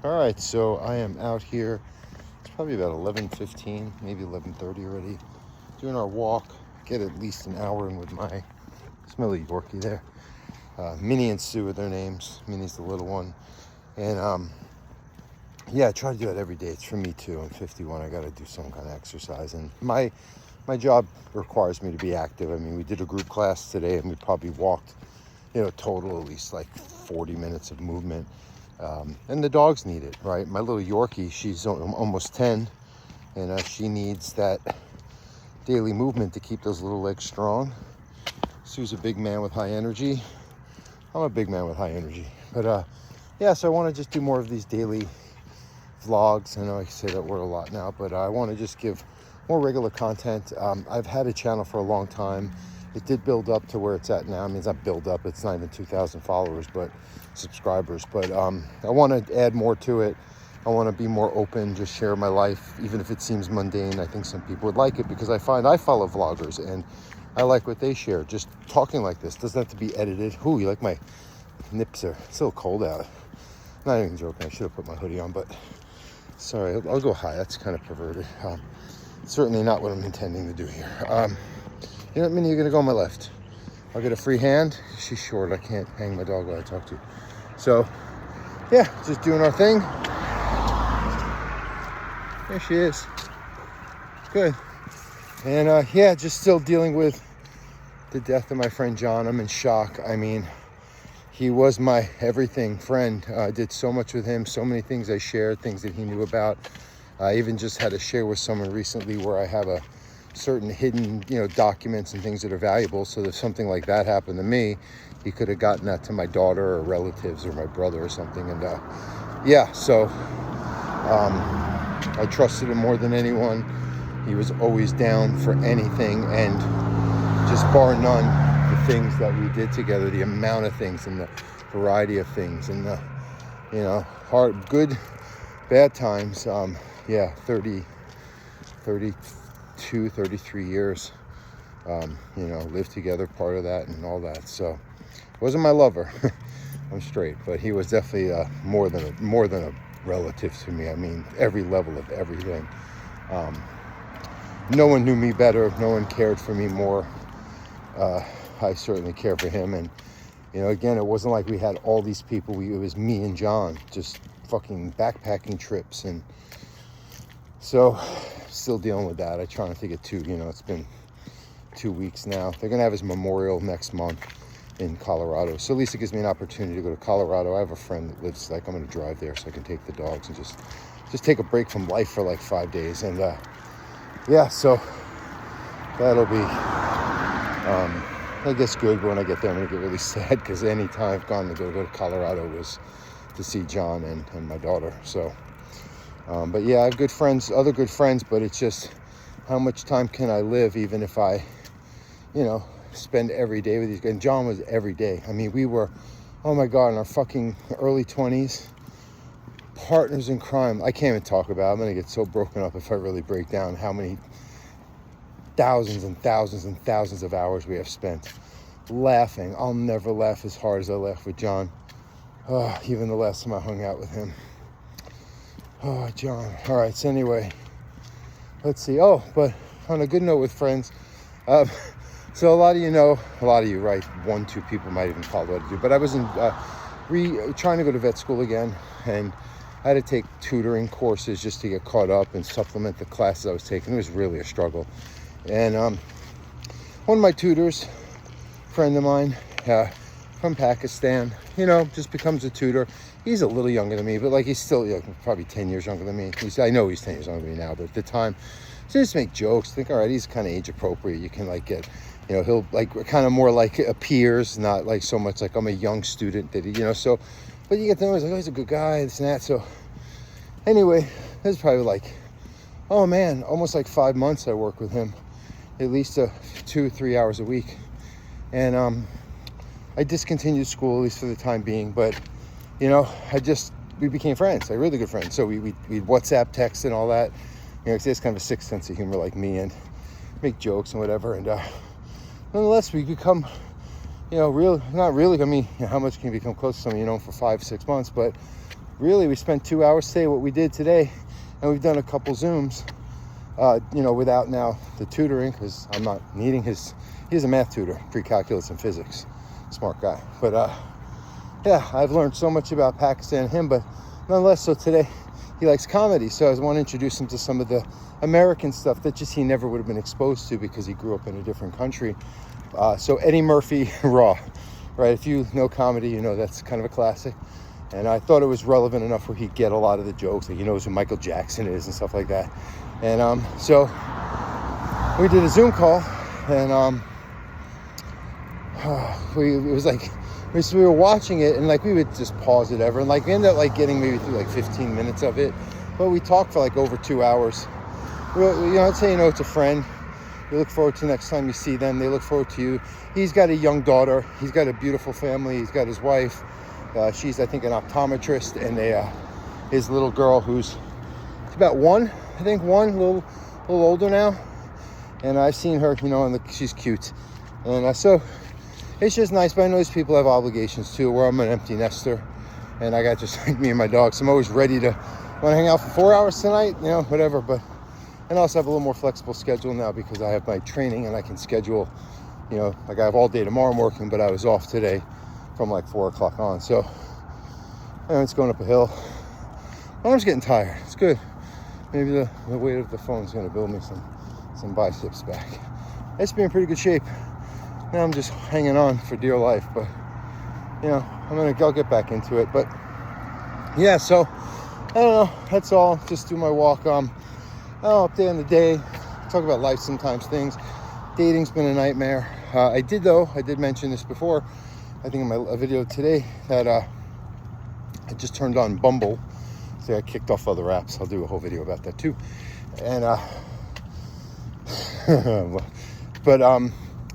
All right, so I am out here. It's probably about 11:15, maybe 11:30 already. Doing our walk. Get at least an hour in with my smelly Yorkie there. Minnie and Sue are their names. Minnie's the little one. And yeah, I try to do that every day. It's for me too. I'm 51. I got to do some kind of exercise. And my job requires me to be active. I mean, we did a group class today and we probably walked, total at least like 40 minutes of movement. And the dogs need it, right? My little Yorkie, she's almost 10, and she needs that daily movement to keep those little legs strong. Sue's a big man with high energy. I'm a big man with high energy. But yeah, so I want to just do more of these daily vlogs. I know I say that word a lot now, but I want to just give more regular content. I've had a channel for a long time. It did build up to where it's at now. I mean, it's not build up, it's not even 2,000 followers, but subscribers. But I want to add more to it. I want to be more open, just share my life, even if it seems mundane. I think some people would like it because I find I follow vloggers and I like what they share. Just talking like this doesn't have to be edited. Ooh, you like my nips are still cold out. Not even joking. I should have put my hoodie on, but sorry, I'll go high. That's kind of perverted. Certainly not what I'm intending to do here. You know what, Minnie, you're going to go on my left. I'll get a free hand. She's short. I can't hang my dog while I talk to you. So, yeah, just doing our thing. There she is. Good. And, yeah, just still dealing with the death of my friend John. I'm in shock. I mean, he was my everything friend. I did so much with him, so many things I shared, things that he knew about. I even just had to share with someone recently where I have a certain hidden, documents and things that are valuable. So if something like that happened to me, he could have gotten that to my daughter or relatives or my brother or something. And yeah, so I trusted him more than anyone. He was always down for anything, and just bar none, the things that we did together, the amount of things and the variety of things, and the, hard, good, bad times. Yeah, 33 years, lived together, part of that and all that. So wasn't my lover. I'm straight, but he was definitely more than a relative to me. I mean, every level of everything. No one knew me better. No one cared for me more. I certainly care for him. And, again, it wasn't like we had all these people. It was me and John, just fucking backpacking trips. And so still dealing with that. I try not to get too, it's been 2 weeks now. They're going to have his memorial next month in Colorado. So at least it gives me an opportunity to go to Colorado. I have a friend that lives, I'm going to drive there so I can take the dogs and just take a break from life for like 5 days. And yeah, so that'll be, I guess, good. But when I get there, I'm going to get really sad because any time I've gone to go to Colorado was to see John and my daughter. So, but yeah, I have good friends, other good friends, but it's just how much time can I live even if I, spend every day with these guys. And John was every day. I mean, we were, oh my God, in our fucking early 20s, partners in crime. I can't even talk about it. I'm going to get so broken up if I really break down how many thousands and thousands and thousands of hours we have spent laughing. I'll never laugh as hard as I laughed with John. Even the last time I hung out with him. Oh, John. All right, so anyway, let's see. Oh, but on a good note with friends, so a lot of you, right? 1-2 people might even follow what I do. But I was trying to go to vet school again, and I had to take tutoring courses just to get caught up and supplement the classes I was taking. It was really a struggle. And one of my tutors, friend of mine from Pakistan, just becomes a tutor. He's a little younger than me, but he's still probably 10 years younger than me. I know he's 10 years younger than me now, but at the time, so just make jokes. Think, all right, he's kind of age appropriate. You can get, he'll kind of more like peers, not like so much like I'm a young student that so. But you get to know he's a good guy, this and that. So anyway, it was probably oh man, almost 5 months I worked with him, at least 2-3 hours a week, and I discontinued school, at least for the time being. But we became friends, really good friends. So we WhatsApp, text, and all that. He has kind of a sixth sense of humor like me, and make jokes and whatever. And nonetheless, we become, not really. I mean, how much can you become close to someone for 5-6 months? But really, we spent 2 hours today, what we did today, and we've done a couple Zooms, you know, without now the tutoring, because I'm not needing he's a math tutor, pre-calculus and physics, smart guy. But yeah, I've learned so much about Pakistan and him, but nonetheless, so today he likes comedy, so I want to introduce him to some of the American stuff that just he never would have been exposed to because he grew up in a different country. So Eddie Murphy, Raw, right? If you know comedy, you know that's kind of a classic. And I thought it was relevant enough where he'd get a lot of the jokes, like he knows who Michael Jackson is and stuff like that. And so we did a Zoom call, and it was like we were watching it, and like we would just pause it ever, and like we ended up like getting maybe through like 15 minutes of it, but we talked for like over 2 hours. You know, I'd say, you know, it's a friend. You look forward to next time you see them. They look forward to you. He's got a young daughter. He's got a beautiful family. He's got his wife. She's, I think, an optometrist, and his little girl who's about one, a little older now. And I've seen her, you know, and she's cute. And so it's just nice. But I know these people have obligations too, where I'm an empty nester, and I got just like me and my dogs. I'm always ready to want to hang out for 4 hours tonight, you know, whatever. But and I also have a little more flexible schedule now because I have my training and I can schedule, you know, like I have all day tomorrow I'm working, but I was off today from like 4 o'clock on. So and it's going up a hill. My arm's getting tired. It's good. Maybe the weight of the phone is going to build me some biceps back. It's been in pretty good shape. Now I'm just hanging on for dear life, but you know, I'll get back into it. But yeah, so I don't know. That's all. Just do my walk. Update on the day. Talk about life sometimes. Things. Dating's been a nightmare. I did mention this before. I think in my video today that I just turned on Bumble. So I kicked off other apps. I'll do a whole video about that too. And but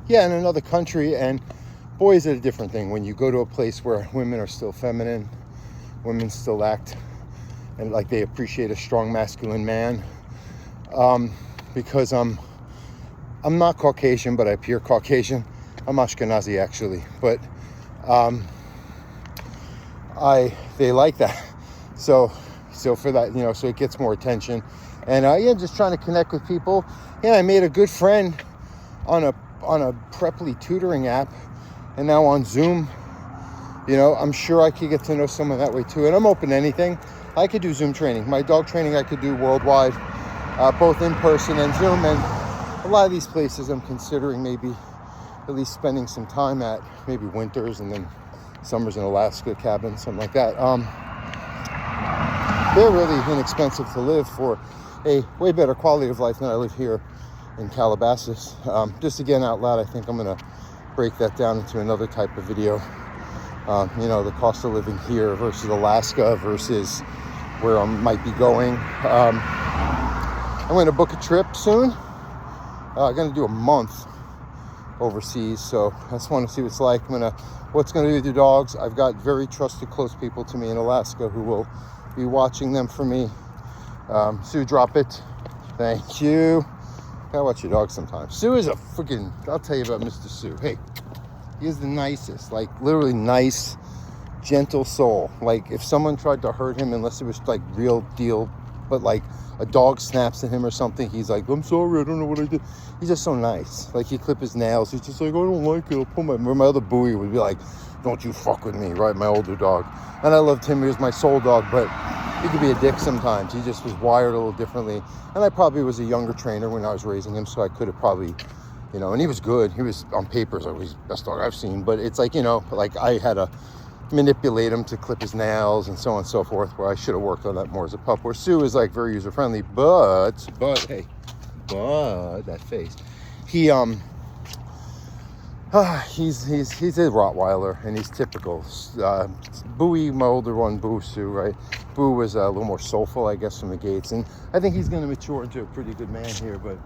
yeah, in another country, and boy, is it a different thing when you go to a place where women are still feminine, women still act and like they appreciate a strong masculine man. Because I'm not Caucasian, but I appear Caucasian. I'm Ashkenazi actually, but they like that. So for that, you know, so it gets more attention. And yeah, just trying to connect with people. Yeah, I made a good friend on a Preply tutoring app, and now on Zoom. You know, I'm sure I could get to know someone that way too. And I'm open to anything. I could do Zoom training. My dog training I could do worldwide, both in person and Zoom. And a lot of these places I'm considering maybe at least spending some time at, maybe winters and then summers in Alaska, cabin, something like that. They're really inexpensive to live for a way better quality of life than I live here in Calabasas. Just again out loud, I think I'm gonna break that down into another type of video. You know, the cost of living here versus Alaska versus where I might be going. I'm going to book a trip soon. I'm going to do a month overseas, so I just want to see what it's like. What's going to do with your dogs. I've got very trusted, close people to me in Alaska who will be watching them for me. Sue, drop it. Thank you. Gotta watch your dog sometimes. Sue is a freaking, I'll tell you about Mr. Sue. Hey, he is the nicest, like literally nice, gentle soul. Like if someone tried to hurt him, unless it was like real deal, but like a dog snaps at him or something, he's like, I'm sorry, I don't know what I did. He's just so nice. Like he clip his nails. He's just like, I don't like it. I'll pull my other Bowie would be like, don't you fuck with me, right? My older dog. And I loved him. He was my soul dog, but he could be a dick sometimes. He just was wired a little differently. And I probably was a younger trainer when I was raising him, so I could have probably, you know, and he was good. He was on paper, so he's the best dog I've seen. But it's like, you know, like I had to manipulate him to clip his nails and so on and so forth, where I should have worked on that more as a pup. Where Sue is like very user friendly, but that face. He's a Rottweiler, and he's typical. Bowie, my older one, Boo Sue, right? Boo was a little more soulful, I guess, from the gates, and I think he's going to mature into a pretty good man here. But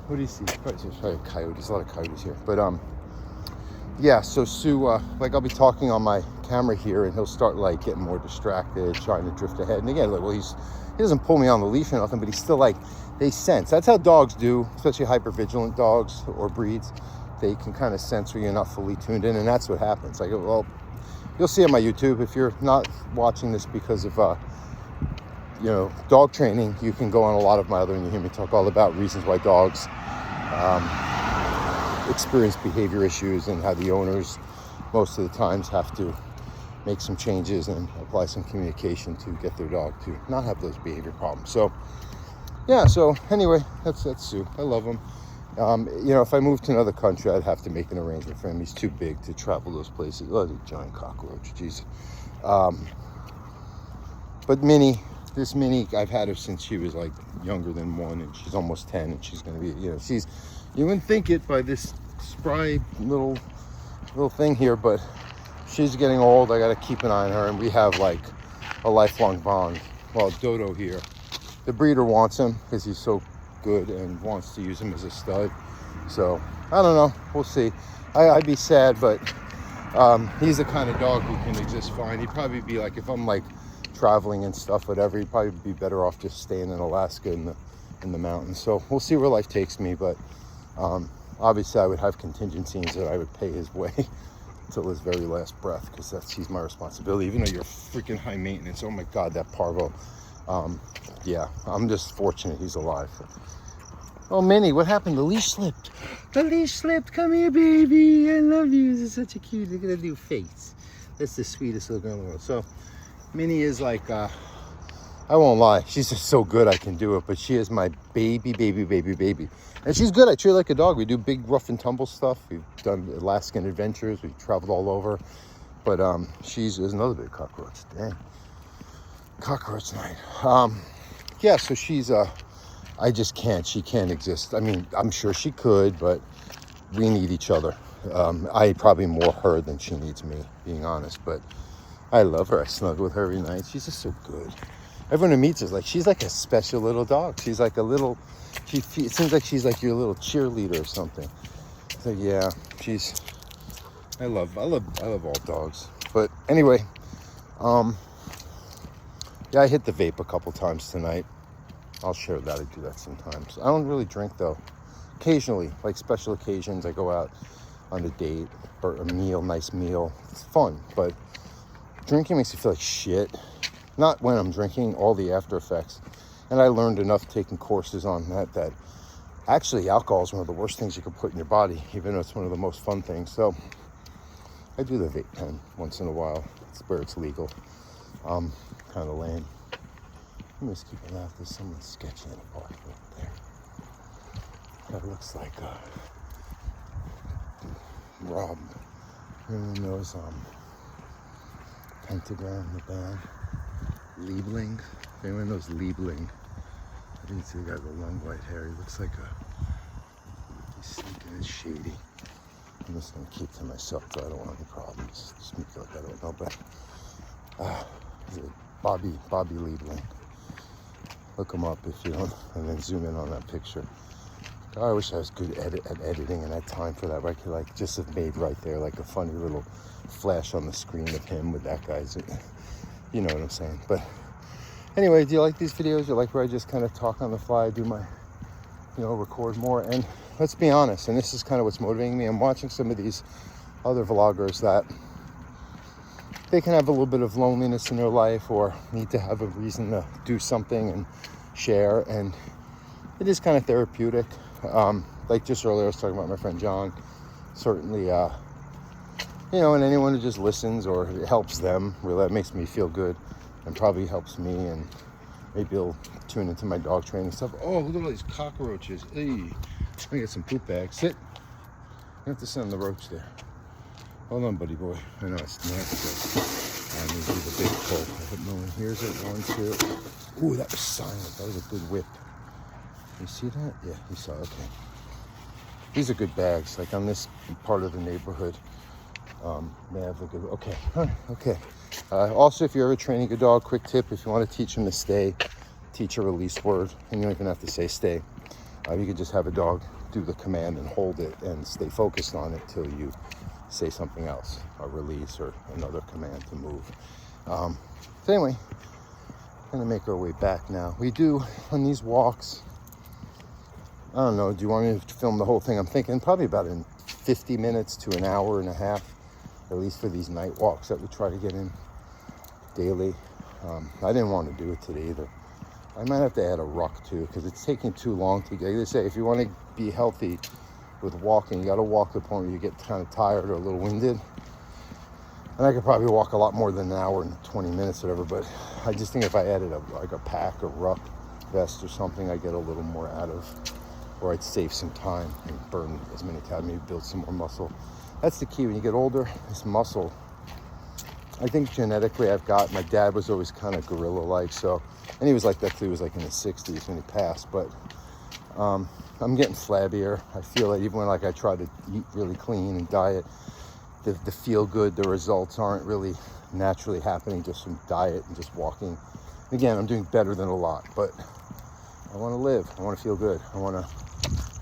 what do you see? Probably coyotes, a lot of coyotes here. But yeah. So Sue, like I'll be talking on my camera here, and he'll start like getting more distracted, trying to drift ahead. And again, like, well, he doesn't pull me on the leash or nothing, but he's still like, they sense. That's how dogs do, especially hypervigilant dogs or breeds. They can kind of sense when you're not fully tuned in, and that's what happens. Like, well, you'll see on my YouTube. If you're not watching this because of dog training, you can go on a lot of my other, and you hear me talk all about reasons why dogs experience behavior issues, and how the owners most of the times have to make some changes and apply some communication to get their dog to not have those behavior problems. So yeah, so anyway, that's Sue. I love him. If I moved to another country, I'd have to make an arrangement for him. He's too big to travel those places. Oh, the giant cockroach, jeez. But this Minnie, I've had her since she was like younger than 1, and she's almost 10, and she's going to be, you wouldn't think it by this spry little thing here, but she's getting old. I got to keep an eye on her, and we have like a lifelong bond. Well, Dodo here, the breeder wants him because he's so good and wants to use him as a stud. So I don't know, we'll see. I'd be sad, but he's the kind of dog who can exist fine. He'd probably be like, if I'm like traveling and stuff, whatever, he'd probably be better off just staying in Alaska in the mountains. So we'll see where life takes me, but obviously I would have contingencies that I would pay his way until his very last breath, because he's my responsibility, even though you're freaking high maintenance. Oh my God, that parvo. Yeah, I'm just fortunate he's alive. Oh, Minnie, what happened? The leash slipped. The leash slipped. Come here, baby. I love you. This is such a cute, look at that new face. That's the sweetest little girl in the world. So Minnie is like, I won't lie, she's just so good I can do it, but she is my baby. And she's good. I treat her like a dog. We do big rough and tumble stuff. We've done Alaskan adventures. We've traveled all over. But there's another big cockroach. Dang. Cockroach night. Yeah, so she's, I just can't. She can't exist. I mean, I'm sure she could, but we need each other. I probably more her than she needs me, being honest. But I love her. I snuggle with her every night. She's just so good. Everyone who meets her is like, she's like a special little dog. She's like a little, it seems like she's like your little cheerleader or something. So yeah, I love all dogs. But anyway, yeah, I hit the vape a couple times tonight. I'll share that. I do that sometimes. I don't really drink though. Occasionally, like special occasions, I go out on a date or a meal, nice meal. It's fun, but drinking makes you feel like shit. Not when I'm drinking, all the after effects. And I learned enough taking courses on that actually alcohol is one of the worst things you can put in your body, even though it's one of the most fun things. So I do the vape pen once in a while. It's where it's legal. Kind of lame. Let me just keep an eye out. There's someone sketching in the park right there. That looks like Rob. Everyone knows Pentagram, the band. Liebling. Anyone knows Liebling? I think it's the guy with the long white hair. He looks like he's sneaking and shady. I'm just gonna keep to myself so I don't want any problems. Just make it like I don't know, but Bobby Liebling. Look him up if you don't, and then zoom in on that picture. God, I wish I was good at editing and had time for that. I could like just have made right there like a funny little flash on the screen of him with that guy's. You know what I'm saying. But anyway, do you like these videos? You like where I just kind of talk on the fly, do my, record more? And let's be honest, and this is kind of what's motivating me. I'm watching some of these other vloggers that they can have a little bit of loneliness in their life or need to have a reason to do something and share. And it is kind of therapeutic. Like just earlier, I was talking about my friend John. Certainly, and anyone who just listens or it helps them, really, that makes me feel good and probably helps me, and maybe he'll tune into my dog training stuff. Oh, look at all these cockroaches. Hey, let me get some poop bags. Sit. You have to sit on the roach there. Hold on, buddy boy. I know it's nasty. I'm going to do the big pull. I hope no one hears it. 1, 2. Ooh, that was silent. That was a good whip. You see that? Yeah, you saw. Okay. These are good bags. Like on this part of the neighborhood. May have a good. Okay. All right. Okay. Also, if you're ever training a dog, quick tip: if you want to teach him to stay, teach a release word, and you don't even have to say stay. You could just have a dog do the command and hold it and stay focused on it till you say something else, a release or another command to move. So anyway, gonna make our way back now. We do on these walks. I don't know. Do you want me to film the whole thing? I'm thinking probably about in 50 minutes to an hour and a half. at least for these night walks that we try to get in daily. I didn't want to do it today either. I might have to add a ruck too, because it's taking too long to get. They say if you want to be healthy with walking, you got to walk to the point where you get kind of tired or a little winded. And I could probably walk a lot more than an hour and 20 minutes or whatever, but I just think if I added a pack, a ruck vest or something, I'd get a little more out of, or I'd save some time and burn as many calories, maybe build some more muscle. That's the key when you get older, is muscle. I think genetically my dad was always kind of gorilla-like, so, and he was like that till he was like in his 60s when he passed, but I'm getting flabbier. I feel like even when like I try to eat really clean and diet, the feel good, the results aren't really naturally happening just from diet and just walking. Again, I'm doing better than a lot, but I want to live. I want to feel good. I want to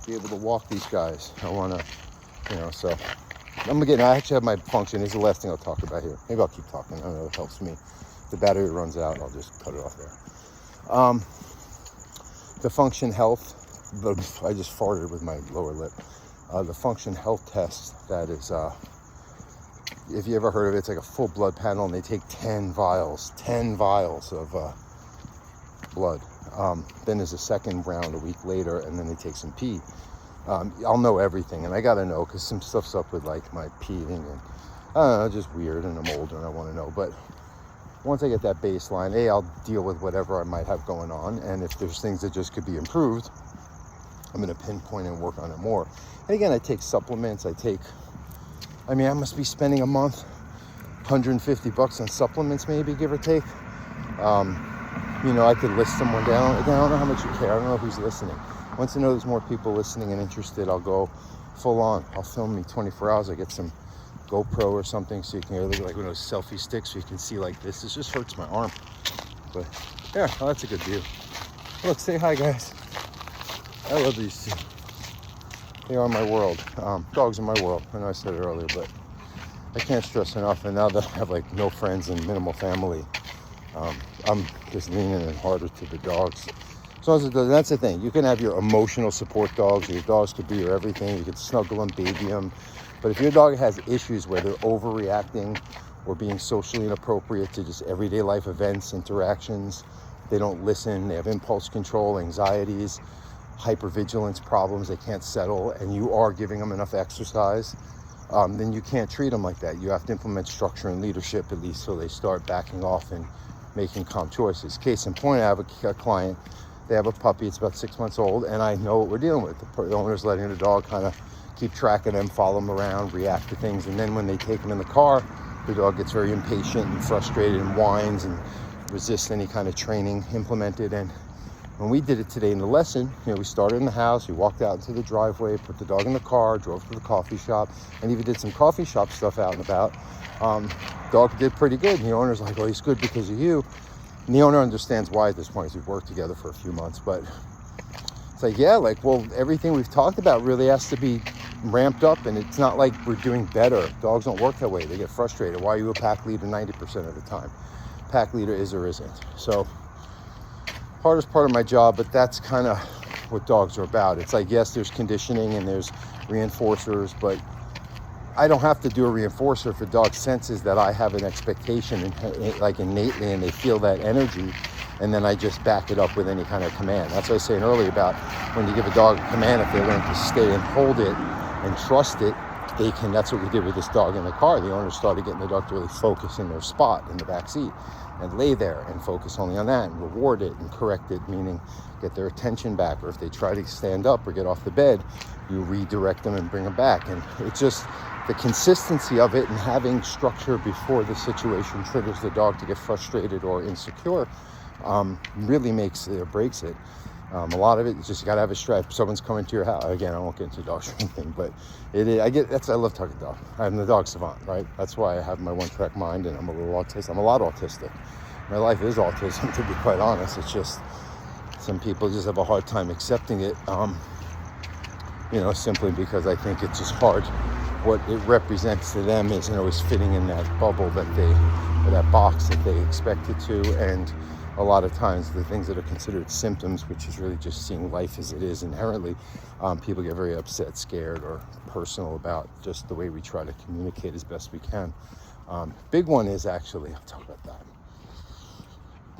be able to walk these guys. I want to, so I actually have my function. This is the last thing I'll talk about here. Maybe I'll keep talking. I don't know, it helps me. If the battery runs out, I'll just cut it off there. The function health, I just farted with my lower lip. The function health test, that is, if you ever heard of it, it's like a full blood panel, and they take 10 vials of blood. Then there's a second round a week later, and then they take some pee. I'll know everything, and I gotta know, because some stuff's up with like my peeing, and I don't know, just weird, and I'm older and I want to know. But once I get that baseline, I'll deal with whatever I might have going on, and if there's things that just could be improved, I'm going to pinpoint and work on it more. And again, I take supplements. I must be spending a month $150 on supplements, maybe, give or take. I could list someone down. Again, I don't know how much you care. I don't know who's listening. Once I know there's more people listening and interested, I'll go full on. I'll film me 24 hours. I get some GoPro or something so you can look like one of those selfie sticks so you can see like this. It just hurts my arm. But yeah, well, that's a good view. Look, say hi, guys. I love these two. They are my world. Dogs are my world. I know I said it earlier, but I can't stress enough. And now that I have like no friends and minimal family, I'm just leaning in harder to the dogs. So that's the thing. You can have your emotional support dogs. Your dogs could be your everything. You could snuggle them, baby them. But if your dog has issues where they're overreacting or being socially inappropriate to just everyday life events, interactions, they don't listen, they have impulse control, anxieties, hypervigilance problems, they can't settle, and you are giving them enough exercise, then you can't treat them like that. You have to implement structure and leadership, at least, so they start backing off and making calm choices. Case in point, I have a client. They have a puppy. It's about 6 months old, and I know what we're dealing with. The owner's letting the dog kind of keep track of them, follow them around, react to things, and then when they take them in the car, the dog gets very impatient and frustrated and whines and resists any kind of training implemented. And when we did it today in the lesson, we started in the house, we walked out into the driveway, put the dog in the car, drove to the coffee shop, and even did some coffee shop stuff out and about. Dog did pretty good, and the owner's like, well, he's good because of you. And the owner understands why at this point, because we've worked together for a few months. But it's like, everything we've talked about really has to be ramped up, and it's not like we're doing better. Dogs don't work that way. They get frustrated. Why are you a pack leader 90% of the time? Pack leader is or isn't. So hardest part of my job, but that's kind of what dogs are about. It's like, yes, there's conditioning and there's reinforcers, but I don't have to do a reinforcer if a dog senses that I have an expectation like innately, and they feel that energy, and then I just back it up with any kind of command. That's what I was saying earlier about when you give a dog a command, if they learn to stay and hold it and trust it, they can. That's what we did with this dog in the car. The owner started getting the dog to really focus in their spot in the back seat and lay there and focus only on that and reward it and correct it, meaning get their attention back. Or if they try to stand up or get off the bed, you redirect them and bring them back. And it's just the consistency of it and having structure before the situation triggers the dog to get frustrated or insecure really makes it or breaks it. A lot of it is just, you gotta have a stripe. Someone's coming to your house. Again, I won't get into dogs or anything, but I love talking dog. I'm the dog savant, right? That's why I have my one-track mind, and I'm a little autistic. I'm a lot autistic. My life is autism, to be quite honest. It's just some people just have a hard time accepting it, simply because I think it's just hard. What it represents to them isn't always fitting in that bubble that they or that box that they expect it to. And a lot of times the things that are considered symptoms, which is really just seeing life as it is inherently, people get very upset, scared, or personal about just the way we try to communicate as best we can. Big one is actually, I'll talk about that.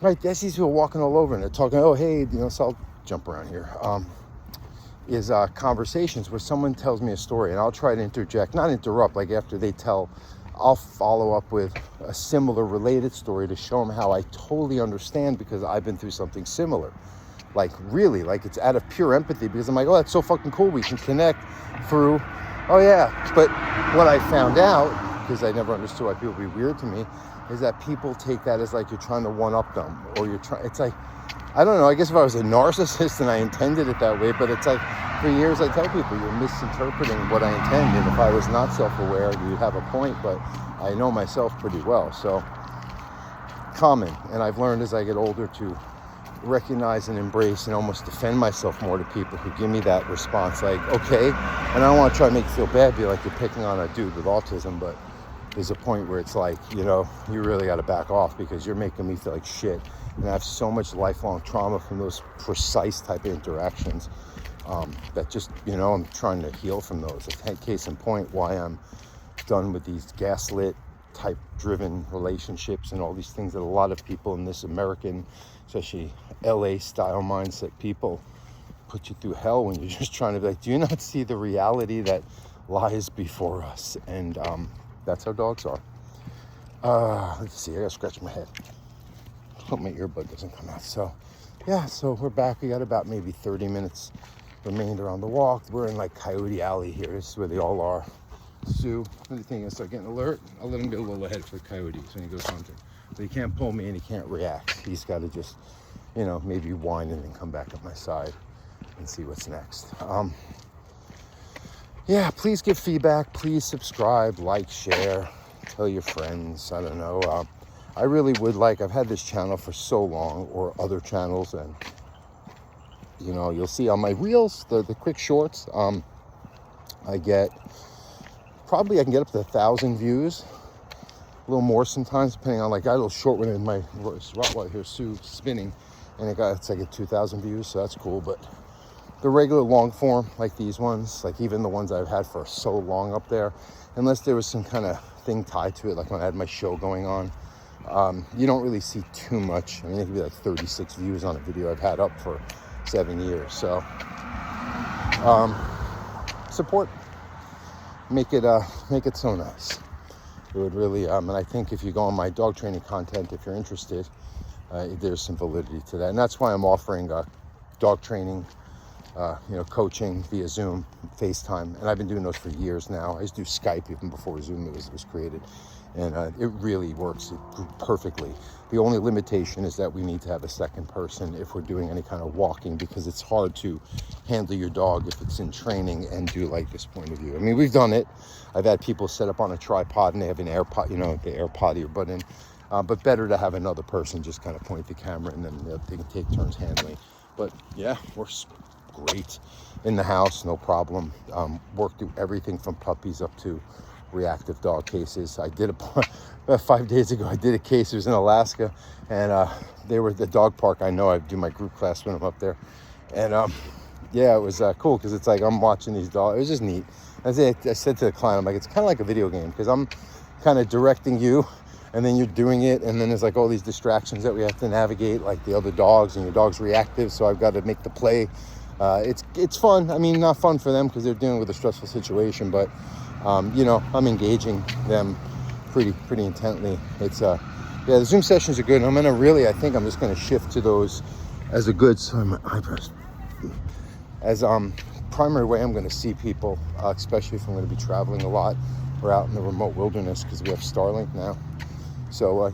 Right, there's these people walking all over and they're talking, oh, hey, so I'll jump around here. Is conversations where someone tells me a story and I'll try to interject, not interrupt, like after they tell, I'll follow up with a similar related story to show them how I totally understand because I've been through something similar. Like really, like it's out of pure empathy because I'm like, oh, that's so fucking cool. We can connect through, oh yeah. But what I found out, because I never understood why people be weird to me, is that people take that as like you're trying to one-up them, or you're trying, it's like, I don't know, I guess if I was a narcissist and I intended it that way, but it's like, for years I tell people, you're misinterpreting what I intend, and if I was not self-aware, you'd have a point, but I know myself pretty well, so common, and I've learned as I get older to recognize and embrace and almost defend myself more to people who give me that response, like, okay, and I don't want to try to make you feel bad, be like you're picking on a dude with autism, but there's a point where it's like, you really got to back off because you're making me feel like shit. And I have so much lifelong trauma from those precise type of interactions that just, I'm trying to heal from those. Case in point, why I'm done with these gaslit type driven relationships and all these things that a lot of people in this American, especially LA style mindset people, put you through hell when you're just trying to be like, do you not see the reality that lies before us? And that's how dogs are. Let's see, I gotta scratch my head. Hope my earbud doesn't come out. So we're back. We got about maybe 30 minutes remainder on the walk. We're in like Coyote Alley here. This is where they all are. Sue, what do you think? I start getting alert. I'll let him get a little ahead for coyotes when he goes hunting. So he can't pull me and he can't react. He's got to just, maybe whine and then come back up my side and see what's next. Please give feedback. Please subscribe, like, share, tell your friends. I don't know. I really would I've had this channel for so long, or other channels, and you'll see on my reels, the quick shorts, I can get up to 1,000 views, a little more sometimes, depending on, I got a little short one in my Rottweiler here, Sue, spinning, and it's like at 2,000 views, so that's cool. But the regular long form, like these ones, like even the ones I've had for so long up there, unless there was some kind of thing tied to it, like when I had my show going on, you don't really see too much. I mean, it could be like 36 views on a video I've had up for 7 years. So support, make it so nice. It would really, and I think if you go on my dog training content, if you're interested, there's some validity to that. And that's why I'm offering dog training, coaching via Zoom, FaceTime. And I've been doing those for years now. I used to do Skype even before Zoom was created. And it really works perfectly. The only limitation is that we need to have a second person if we're doing any kind of walking, because it's hard to handle your dog if it's in training and do like this point of view. I mean, we've done it. I've had people set up on a tripod and they have an AirPod, the AirPod earbud in. But better to have another person just kind of point the camera and then they can take turns handling. But yeah, works great in the house, no problem. Work through everything from puppies up to reactive dog cases. I did about 5 days ago. I did a case. It was in Alaska, and they were at the dog park. I know I do my group class when I'm up there, and it was cool because it's like I'm watching these dogs. It was just neat. I said to the client, I'm like, it's kind of like a video game because I'm kind of directing you, and then you're doing it, and then there's like all these distractions that we have to navigate, like the other dogs, and your dog's reactive, so I've got to make the play. It's fun. I mean, not fun for them because they're dealing with a stressful situation, but I'm engaging them pretty intently. It's the Zoom sessions are good. And I think I'm just going to shift to those as a good, sorry, my eyebrows, as primary way I'm going to see people, especially if I'm going to be traveling a lot or out in the remote wilderness, because we have Starlink now. So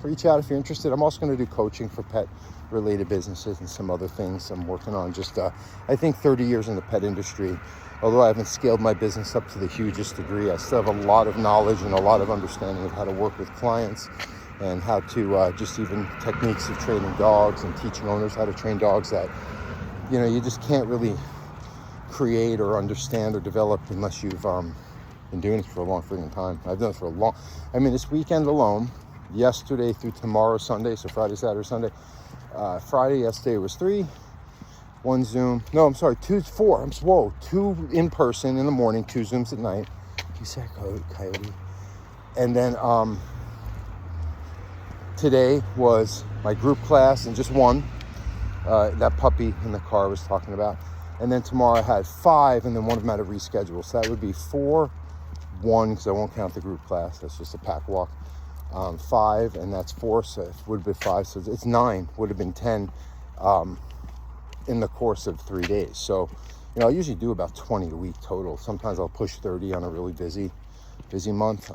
reach out if you're interested. I'm also going to do coaching for pet related businesses and some other things I'm working on. Just I think 30 years in the pet industry. Although I haven't scaled my business up to the hugest degree, I still have a lot of knowledge and a lot of understanding of how to work with clients and how to just even techniques of training dogs and teaching owners how to train dogs that, you just can't really create or understand or develop unless you've been doing it for a long freaking time. I've done it for this weekend alone, yesterday through tomorrow, Sunday, so Friday, Saturday, Sunday. Friday, yesterday was 3, 1 Zoom. No, I'm sorry, 2, 4. Whoa, 2 in person in the morning, 2 Zooms at night. You said coyote. And then today was my group class and just 1. That puppy in the car I was talking about. And then tomorrow I had 5, and then one of them had to reschedule. So that would be 4, 1, because I won't count the group class. That's just a pack walk. 5, and that's 4, so it would have been 5. So it's 9, would have been 10 in the course of 3 days. So, I usually do about 20 a week total. Sometimes I'll push 30 on a really busy month,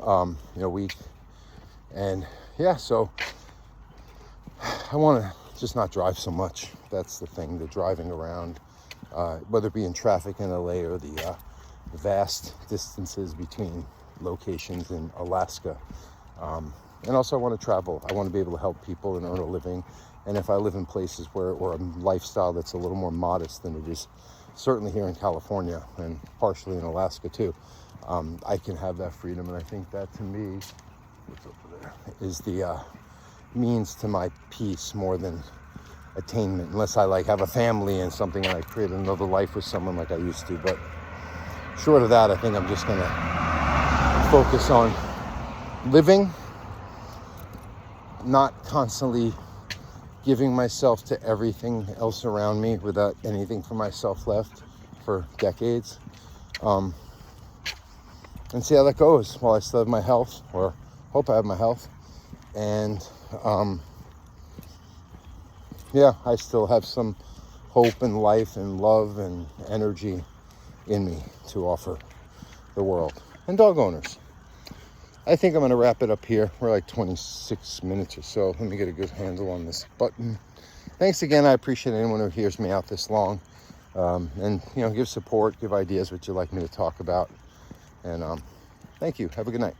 week. And yeah, so I want to just not drive so much. That's the thing, the driving around, whether it be in traffic in LA or the vast distances between locations in Alaska. And also I want to travel. I want to be able to help people and earn a living. And if I live in places or a lifestyle that's a little more modest than it is certainly here in California and partially in Alaska too, I can have that freedom. And I think that to me, what's over there, is the means to my peace more than attainment, unless I have a family and something and I create another life with someone like I used to. But short of that, I think I'm just going to focus on living, not constantly giving myself to everything else around me without anything for myself left for decades, and see how that goes while I still have my health, or hope I have my health. And I still have some hope and life and love and energy in me to offer the world and dog owners. I think I'm going to wrap it up here. We're like 26 minutes or so. Let me get a good handle on this button. Thanks again. I appreciate anyone who hears me out this long. And, give support, give ideas what you'd like me to talk about. And thank you. Have a good night.